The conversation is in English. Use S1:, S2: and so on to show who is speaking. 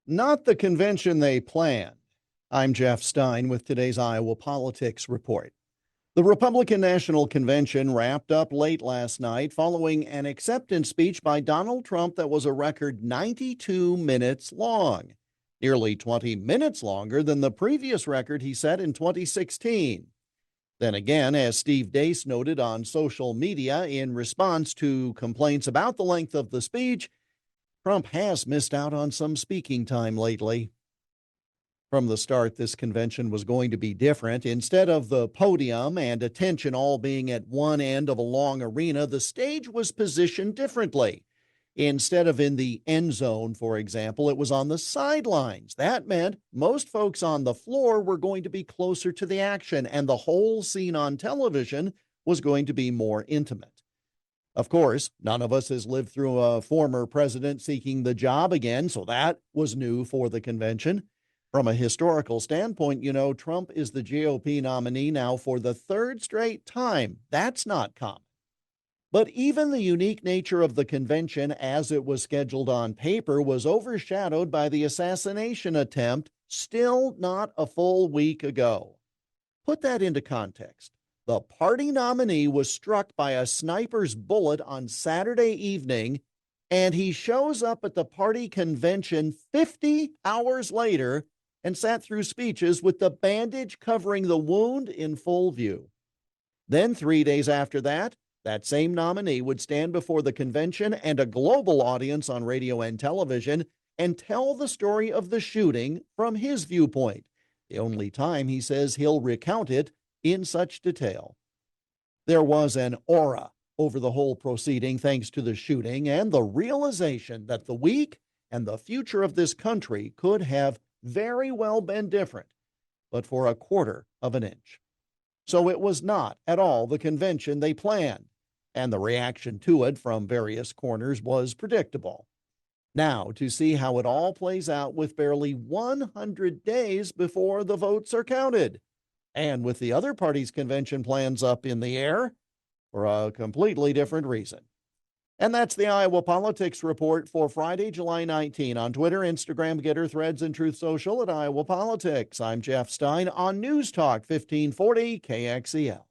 S1: Not the convention they planned. I'm Jeff Stein with today's Iowa Politics Report. The Republican National Convention wrapped up late last night following an acceptance speech by Donald Trump that was a record 92 minutes long, nearly 20 minutes longer than the previous record he set in 2016. Then again, as Steve Deace noted on social media in response to complaints about the length of the speech, Trump has missed out on some speaking time lately. From the start, this convention was going to be different. Instead of the podium and attention all being at one end of a long arena, the stage was positioned differently. Instead of in the end zone, for example, it was on the sidelines. That meant most folks on the floor were going to be closer to the action, and the whole scene on television was going to be more intimate. Of course, none of us has lived through a former president seeking the job again, so that was new for the convention. From a historical standpoint, Trump is the GOP nominee now for the third straight time. That's not common. But even the unique nature of the convention as it was scheduled on paper was overshadowed by the assassination attempt still not a full week ago. Put that into context. The party nominee was struck by a sniper's bullet on Saturday evening, and he shows up at the party convention 50 hours later and sat through speeches with the bandage covering the wound in full view. Then 3 days after that same nominee would stand before the convention and a global audience on radio and television and tell the story of the shooting from his viewpoint, the only time he says he'll recount it in such detail. There was an aura over the whole proceeding thanks to the shooting and the realization that the week and the future of this country could have very well been different, but for a quarter of an inch. So it was not at all the convention they planned, and the reaction to it from various corners was predictable. Now, to see how it all plays out with barely 100 days before the votes are counted, and with the other party's convention plans up in the air for a completely different reason. And that's the Iowa Politics Report for Friday, July 19. On Twitter, Instagram, Getter, Threads, and Truth Social at Iowa Politics. I'm Jeff Stein on News Talk 1540 KXEL.